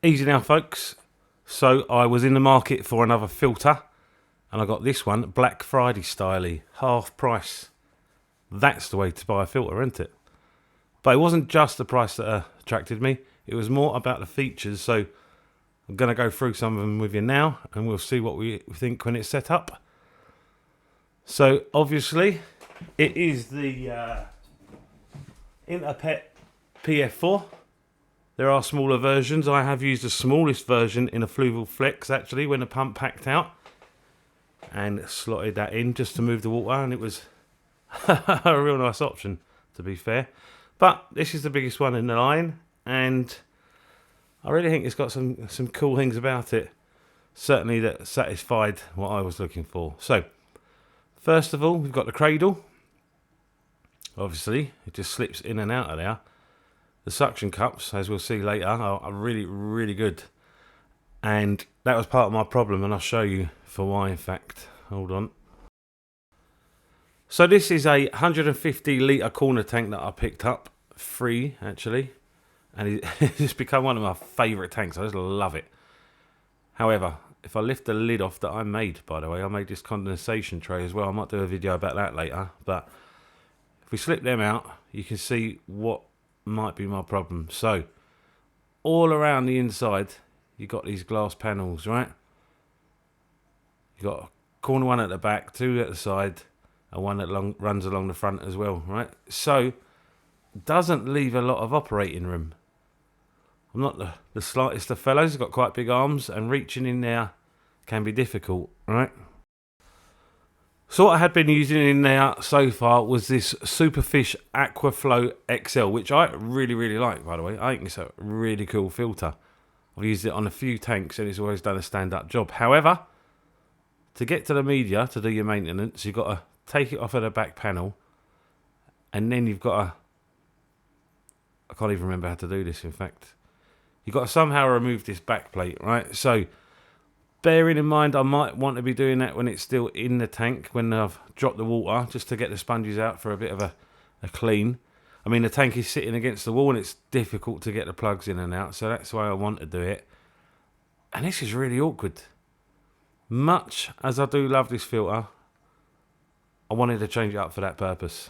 Easy now, folks. So I was in the market for another filter, and I got this one, Black Friday styley, half price. That's the way to buy a filter, isn't it? But it wasn't just the price that attracted me. It was more about the features. So I'm going to go through some of them with you now, and we'll see what we think when it's set up. So obviously, it is the Interpet PF4. There are smaller versions. I have used the smallest version in a Fluval Flex, actually, when the pump packed out, and slotted that in just to move the water, and it was a real nice option, to be fair. But this is the biggest one in the line, and I really think it's got some cool things about it. Certainly that satisfied what I was looking for. So, first of all, we've got the cradle. Obviously, it just slips in and out of there. The suction cups, as we'll see later, are really, really good. And that was part of my problem, and I'll show you for why, in fact. Hold on. So this is a 150 litre corner tank that I picked up. Free, actually. And it's become one of my favourite tanks. I just love it. However, if I lift the lid off that I made, by the way, I made this condensation tray as well. I might do a video about that later. But if we slip them out, you can see what might be my problem. So all around the inside you got these glass panels, right? You got a corner one at the back, two at the side, and one that runs along the front as well, right? So doesn't leave a lot of operating room. I'm not the slightest of fellows. Got quite big arms, and reaching in there can be difficult, right? So what I had been using in there so far was this Superfish Aquaflow XL, which I really, really like, by the way. I think it's a really cool filter. I've used it on a few tanks, and it's always done a stand-up job. However, to get to the media, to do your maintenance, you've got to take it off of the back panel, and then you've got to... I can't even remember how to do this, in fact. You've got to somehow remove this back plate, right? So, bearing in mind, I might want to be doing that when it's still in the tank, when I've dropped the water, just to get the sponges out for a bit of a clean. I mean, the tank is sitting against the wall, and it's difficult to get the plugs in and out, so that's why I want to do it. And this is really awkward. Much as I do love this filter, I wanted to change it up for that purpose.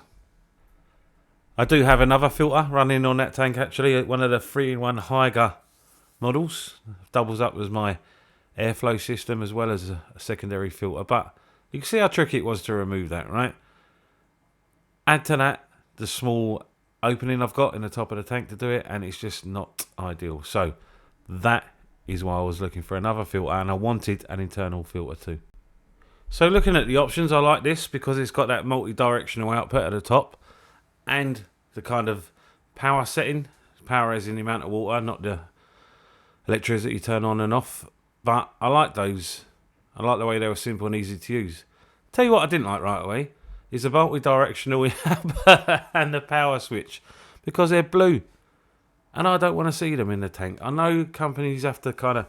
I do have another filter running on that tank, actually, one of the 3-in-1 Haiger models. Doubles up as my airflow system as well as a secondary filter, but you can see how tricky it was to remove that, right? Add to that the small opening I've got in the top of the tank to do it, and it's just not ideal. So that is why I was looking for another filter, and I wanted an internal filter too. So looking at the options, I like this because it's got that multi-directional output at the top, and the kind of power setting. Power as in the amount of water, not the electricity turn on and off. But I like those. I like the way they were simple and easy to use. Tell you what I didn't like right away is the multi-directional and the power switch, because they're blue. And I don't want to see them in the tank. I know companies have to kind of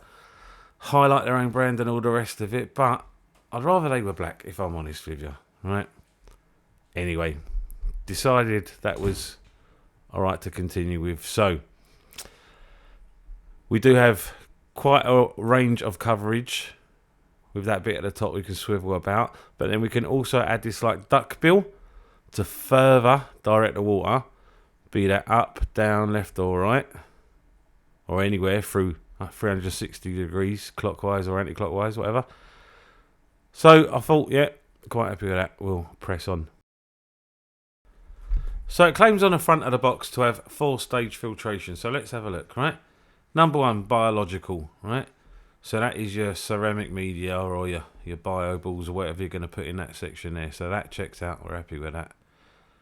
highlight their own brand and all the rest of it, but I'd rather they were black, if I'm honest with you, right? Anyway, decided that was alright to continue with. So, we do have quite a range of coverage with that bit at the top we can swivel about, but then we can also add this like duck bill to further direct the water, be that up, down, left or right, or anywhere through 360 degrees, clockwise or anti-clockwise, whatever. So I thought, yeah, quite happy with that. We'll press on. So it claims on the front of the box to have 4-stage filtration. So let's have a look, right? Number 1, biological, right? So that is your ceramic media or your bio balls or whatever you're going to put in that section there. So that checks out. We're happy with that.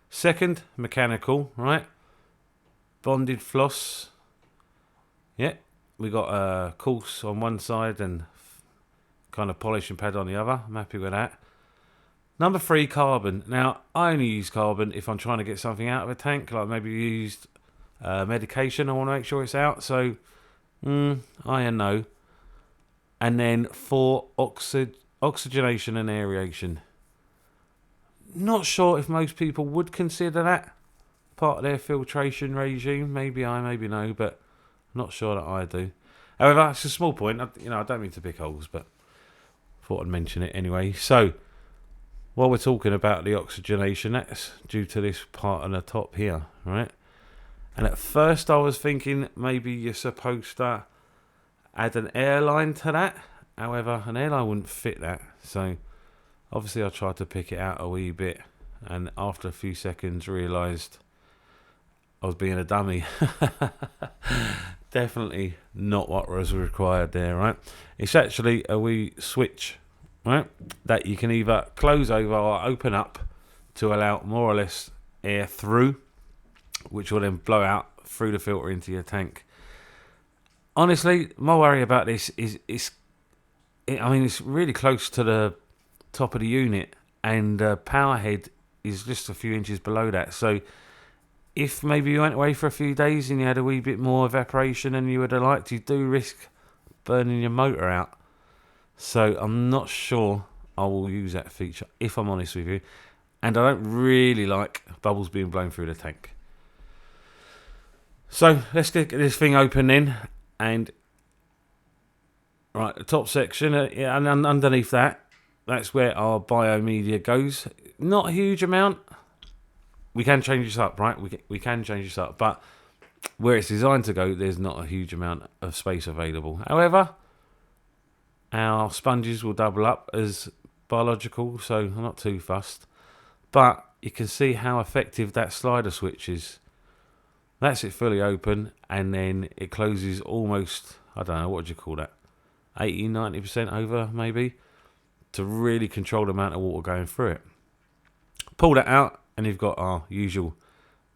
Second, mechanical, right? Bonded floss. Yeah, we got a course on one side and kind of polishing pad on the other. I'm happy with that. Number 3, carbon. Now, I only use carbon if I'm trying to get something out of a tank, like maybe used medication. I want to make sure it's out. So, I and no. And then 4, oxygenation and aeration. Not sure if most people would consider that part of their filtration regime. Maybe I, maybe no, but not sure that I do. However, it's a small point. I don't mean to pick holes, but thought I'd mention it anyway. So, while we're talking about the oxygenation, that's due to this part on the top here, right? And at first I was thinking maybe you're supposed to add an airline to that. However, an airline wouldn't fit that. So, obviously I tried to pick it out a wee bit. And after a few seconds realised I was being a dummy. Definitely not what was required there, right? It's actually a wee switch, right, that you can either close over or open up to allow more or less air through, which will then blow out through the filter into your tank. Honestly, my worry about this is it's really close to the top of the unit, and the power head is just a few inches below that. So if maybe you went away for a few days and you had a wee bit more evaporation than you would have liked, you do risk burning your motor out. So I'm not sure I will use that feature, if I'm honest with you. And I don't really like bubbles being blown through the tank. So let's get this thing open then. And right, the top section, and underneath that, that's where our biomedia goes. Not a huge amount. We can change this up, right? We can change this up, but where it's designed to go, there's not a huge amount of space available. However, our sponges will double up as biological, so I'm not too fussed. But you can see how effective that slider switch is. That's it fully open, and then it closes almost, I don't know, what would you call that? 80-90% over, maybe, to really control the amount of water going through it. Pull that out, and you've got our usual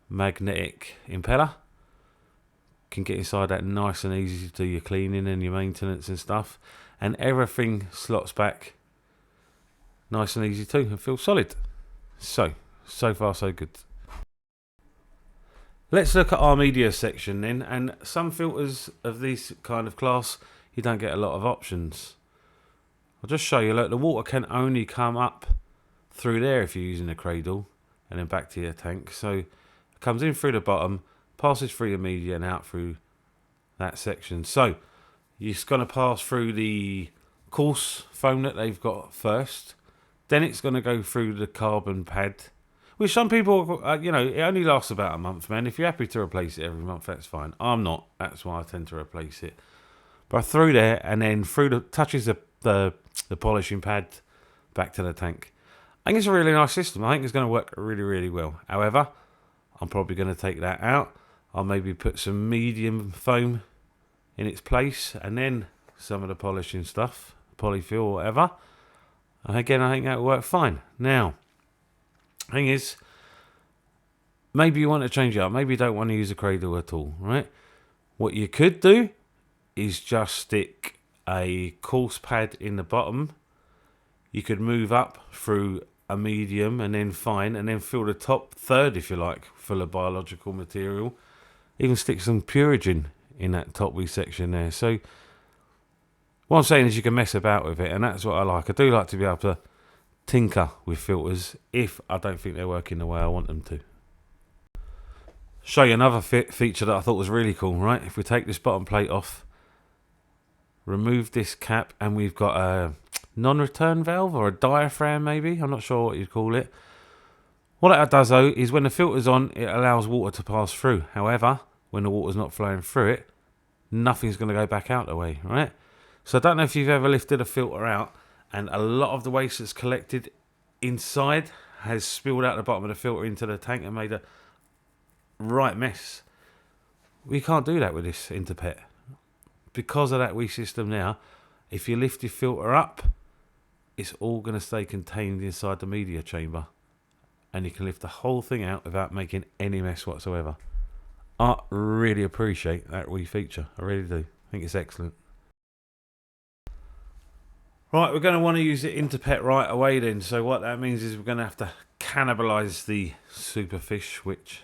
magnetic impeller. Can get inside that nice and easy to do your cleaning and your maintenance and stuff. And everything slots back nice and easy too, and feels solid. So far so good. Let's look at our media section then. And some filters of this kind of class, you don't get a lot of options. I'll just show you, look, the water can only come up through there if you're using a cradle, and then back to your tank. So it comes in through the bottom, passes through your media and out through that section. So it's going to pass through the coarse foam that they've got first. Then it's going to go through the carbon pad, which some people, it only lasts about a month, man. If you're happy to replace it every month, that's fine. I'm not. That's why I tend to replace it. But through there, and then through touches the polishing pad back to the tank. I think it's a really nice system. I think it's going to work really, really well. However, I'm probably going to take that out. I'll maybe put some medium foam in its place, and then some of the polishing stuff, polyfill or whatever. And again, I think that will work fine. Now, thing is, maybe you want to change it up. Maybe you don't want to use a cradle at all, right? What you could do is just stick a coarse pad in the bottom. You could move up through a medium and then fine, and then fill the top third, if you like, full of biological material. Even stick some Purigen in that top wee section there. So what I'm saying is you can mess about with it, and that's what I like. I do like to be able to tinker with filters if I don't think they're working the way I want them to. Show you another feature that I thought was really cool, right? If we take this bottom plate off, remove this cap, and we've got a non-return valve or a diaphragm, maybe. I'm not sure what you'd call it. What that does though is when the filter's on, it allows water to pass through. However, when the water's not flowing through it, nothing's going to go back out the way, right? So I don't know if you've ever lifted a filter out and a lot of the waste that's collected inside has spilled out the bottom of the filter into the tank and made a right mess. We can't do that with this Interpet. Because of that wee system now, if you lift your filter up, it's all going to stay contained inside the media chamber, and you can lift the whole thing out without making any mess whatsoever. I really appreciate that wee feature. I really do. I think it's excellent. Right, we're going to want to use the Interpet right away then. So what that means is we're going to have to cannibalise the Superfish, which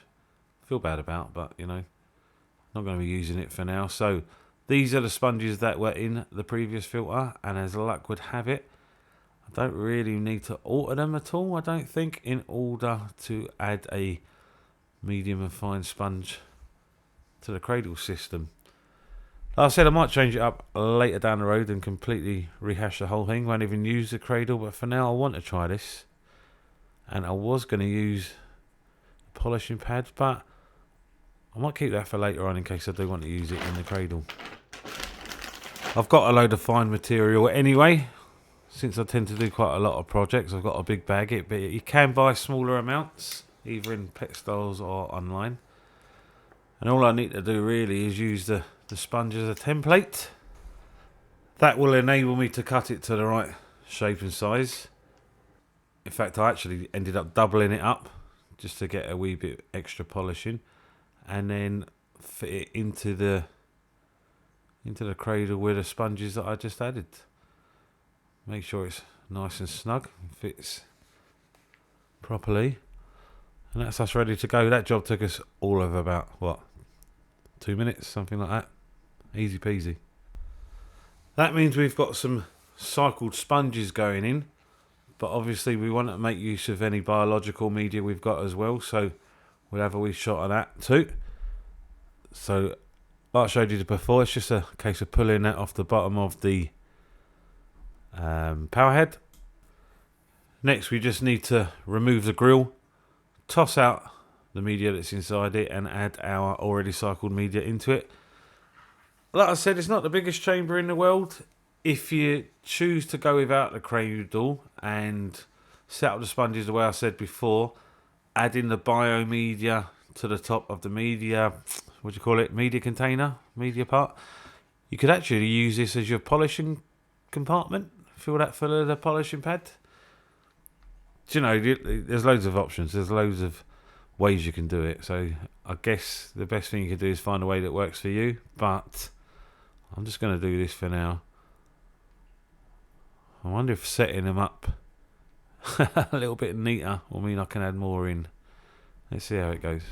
I feel bad about, but not going to be using it for now. So these are the sponges that were in the previous filter, and as luck would have it, I don't really need to alter them at all, I don't think, in order to add a medium and fine sponge to the cradle system. Like I said, I might change it up later down the road and completely rehash the whole thing. Won't even use the cradle, but for now I want to try this. And I was going to use the polishing pad, but I might keep that for later on in case I do want to use it in the cradle. I've got a load of fine material anyway. Since I tend to do quite a lot of projects, I've got a big bag, but you can buy smaller amounts, either in pet stores or online. And all I need to do really is use the sponge as a template. That will enable me to cut it to the right shape and size. In fact, I actually ended up doubling it up just to get a wee bit extra polishing, and then fit it into the cradle with the sponges that I just added. Make sure it's nice and snug, fits properly, and that's us ready to go. That job took us all of about, what, 2 minutes, something like that. Easy peasy. That means we've got some cycled sponges going in, but obviously we want to make use of any biological media we've got as well, so we'll have a wee shot of that too. So like I showed you before, it's just a case of pulling that off the bottom of the power head. Next we just need to remove the grill, toss out the media that's inside it, and add our already cycled media into it. Like I said, it's not the biggest chamber in the world. If you choose to go without the cradle and set up the sponges the way I said before, add in the biomedia to the top of the media, what do you call it, media container, media part, you could actually use this as your polishing compartment. Fill that full of the polishing pad. Do you know, there's loads of options, there's loads of ways you can do it, so I guess the best thing you can do is find a way that works for you, but I'm just going to do this for now. I wonder if setting them up a little bit neater will mean I can add more in. Let's see how it goes.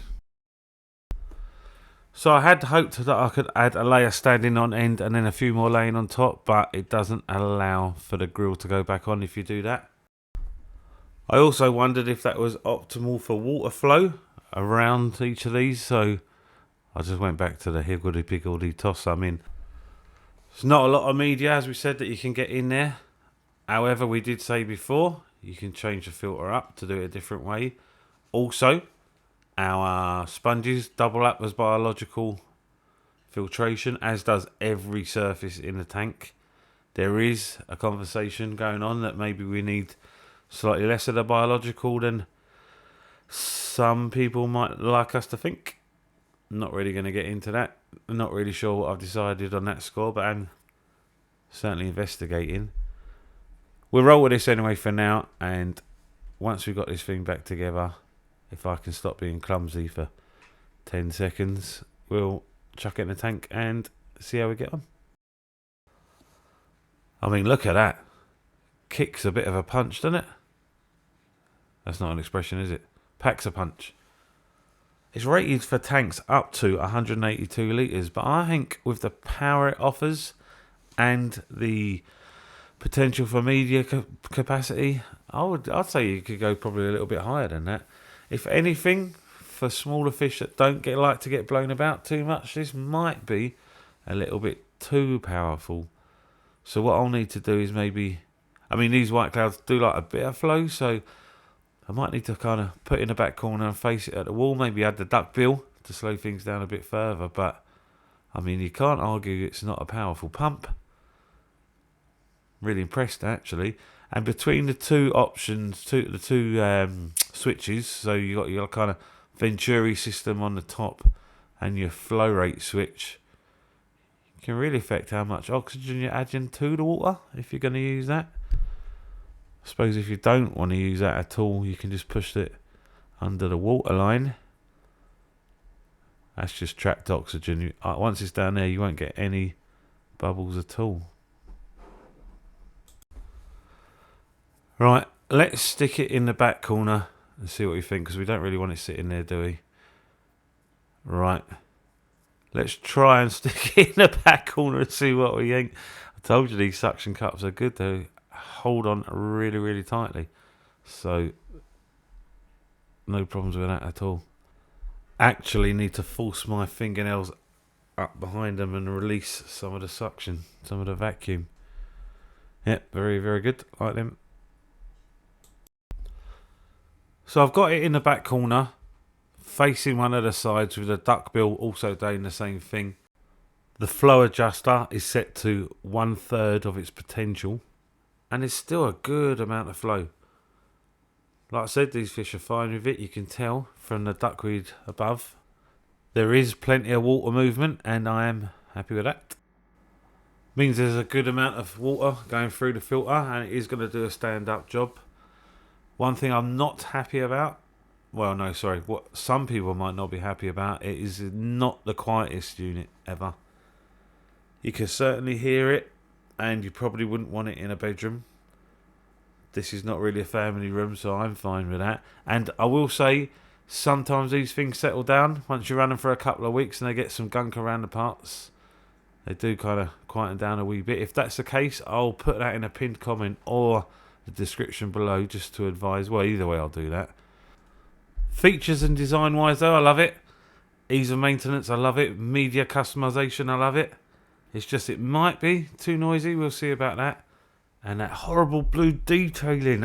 So I had hoped that I could add a layer standing on end and then a few more laying on top, but it doesn't allow for the grill to go back on if you do that. I also wondered if that was optimal for water flow around each of these, so I just went back to the higgledy-piggledy, toss some in. There's not a lot of media, as we said, that you can get in there. However, we did say before, you can change the filter up to do it a different way. Also, our sponges double up as biological filtration, as does every surface in the tank. There is a conversation going on that maybe we need slightly less of the biological than some people might like us to think. I'm not really going to get into that. I'm not really sure what I've decided on that score, but I'm certainly investigating. We'll roll with this anyway for now, and once we've got this thing back together, if I can stop being clumsy for 10 seconds, we'll chuck it in the tank and see how we get on. I mean, look at that. Kicks a bit of a punch, doesn't it? That's not an expression, is it? Packs a punch. It's rated for tanks up to 182 litres, but I think with the power it offers and the potential for media capacity, I'd say you could go probably a little bit higher than that. If anything, for smaller fish that don't like to get blown about too much, this might be a little bit too powerful. So what I'll need to do is maybe, I mean, these white clouds do like a bit of flow, so I might need to kind of put it in the back corner and face it at the wall, maybe add the duck bill to slow things down a bit further, but I mean, you can't argue it's not a powerful pump. Really impressed, actually. And between the two options, the two switches, so you got your kind of Venturi system on the top and your flow rate switch, you can really affect how much oxygen you're adding to the water if you're going to use that. I suppose if you don't want to use that at all, you can just push it under the water line. That's just trapped oxygen. Once it's down there, you won't get any bubbles at all. Right, let's stick it in the back corner and see what we think, because we don't really want it sitting there, do we? Right, let's try and stick it in the back corner and see what we think. I told you these suction cups are good, they hold on really, really tightly. So, no problems with that at all. Actually need to force my fingernails up behind them and release some of the suction, some of the vacuum. Yep, very, very good, like them. So I've got it in the back corner, facing one of the sides with the duckbill also doing the same thing. The flow adjuster is set to 1/3 of its potential, and it's still a good amount of flow. Like I said, these fish are fine with it. You can tell from the duckweed above. There is plenty of water movement, and I am happy with that. Means there's a good amount of water going through the filter, and it is going to do a stand-up job. One thing I'm not happy about, what some people might not be happy about, it is not the quietest unit ever. You can certainly hear it, and you probably wouldn't want it in a bedroom. This is not really a family room, so I'm fine with that. And I will say, sometimes these things settle down. Once you run them for a couple of weeks and they get some gunk around the parts, they do kind of quieten down a wee bit. If that's the case, I'll put that in a pinned comment or the description below just to advise. Well, either way, I'll do that. Features and design-wise, though, I love it. Ease of maintenance, I love it. Media customization, I love it. It's just it might be too noisy. We'll see about that. And that horrible blue detailing.